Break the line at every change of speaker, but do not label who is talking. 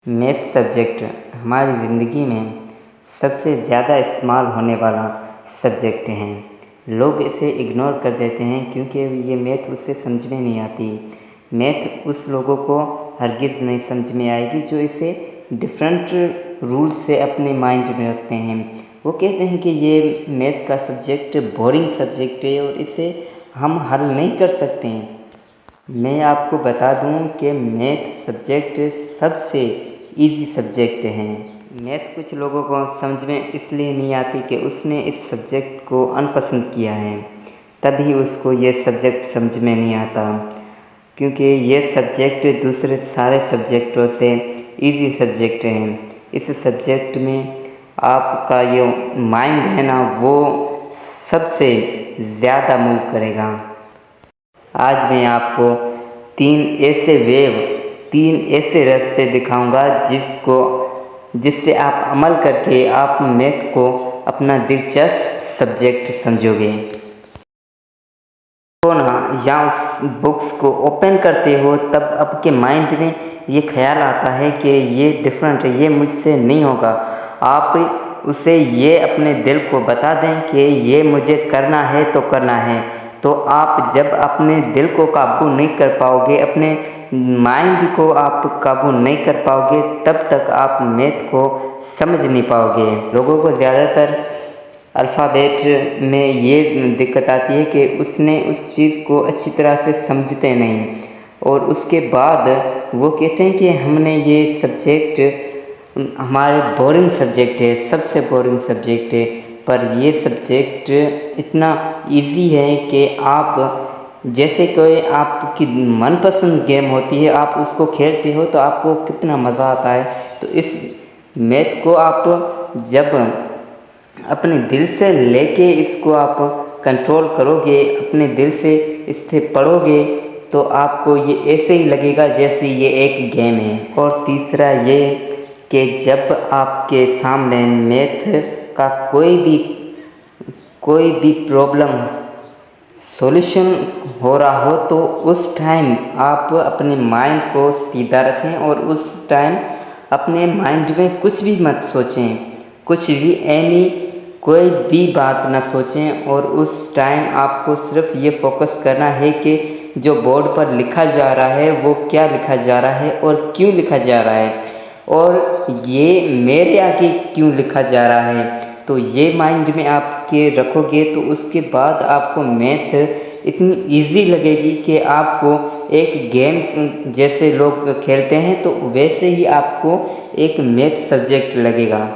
Math subject हमारी ज़िंदगी में सबसे ज़्यादा इस्तेमाल होने वाला सब्जेक्ट है। लोग इसे इग्नोर कर देते हैं क्योंकि ये मैथ उसे समझ में नहीं आती। मैथ उस लोगों को हरगिज़ नहीं समझ में आएगी जो इसे डिफरेंट रूल्स से अपने माइंड में रखते हैं। वो कहते हैं कि ये मैथ का सब्जेक्ट बोरिंग सब्जेक्ट है और इसे हम हल नहीं कर सकते हैं। मैं आपको बता दूं कि मैथ सब्जेक्ट सबसे इजी सब्जेक्ट है। मैथ कुछ लोगों को समझ में इसलिए नहीं आती कि उसने इस सब्जेक्ट को अनपसंद किया है, तभी उसको ये सब्जेक्ट समझ में नहीं आता। क्योंकि ये सब्जेक्ट दूसरे सारे सब्जेक्टों से इजी सब्जेक्ट है। इस सब्जेक्ट में आपका ये माइंड है ना, वो सबसे ज़्यादा मूव करेगा। आज मैं आपको तीन ऐसे रास्ते दिखाऊंगा जिससे आप अमल करके आप मैथ को अपना दिलचस्प सब्जेक्ट समझोगे। तो ना या उस बुक्स को ओपन करते हो तब आपके माइंड में ये ख्याल आता है कि ये डिफरेंट है, ये मुझसे नहीं होगा। आप उसे ये अपने दिल को बता दें कि ये मुझे करना है तो करना है। तो आप जब अपने दिल को काबू नहीं कर पाओगे, अपने माइंड को आप काबू नहीं कर पाओगे, तब तक आप मैथ को समझ नहीं पाओगे। लोगों को ज़्यादातर अल्फ़ाबेट में ये दिक्कत आती है कि उसने उस चीज़ को अच्छी तरह से समझते नहीं और उसके बाद वो कहते हैं कि हमने ये सब्जेक्ट हमारे बोरिंग सब्जेक्ट है, सबसे बोरिंग सब्जेक्ट है। पर ये सब्जेक्ट इतना इजी है कि आप जैसे कोई आपकी मनपसंद गेम होती है, आप उसको खेलते हो तो आपको कितना मज़ा आता है। तो इस मैथ को आप जब अपने दिल से लेके इसको आप कंट्रोल करोगे, अपने दिल से इसे पढ़ोगे, तो आपको ये ऐसे ही लगेगा जैसे ये एक गेम है। और तीसरा ये कि जब आपके सामने मैथ का कोई भी प्रॉब्लम सॉल्यूशन हो रहा हो तो उस टाइम आप अपने माइंड को सीधा रखें और उस टाइम अपने माइंड में कुछ भी मत सोचें, कुछ भी कोई भी बात ना सोचें। और उस टाइम आपको सिर्फ ये फोकस करना है कि जो बोर्ड पर लिखा जा रहा है वो क्या लिखा जा रहा है और क्यों लिखा जा रहा है और ये मेरे आगे क्यों लिखा जा रहा है। तो ये माइंड में आपके रखोगे तो उसके बाद आपको मैथ इतनी इजी लगेगी कि आपको एक गेम जैसे लोग खेलते हैं तो वैसे ही आपको एक मैथ सब्जेक्ट लगेगा।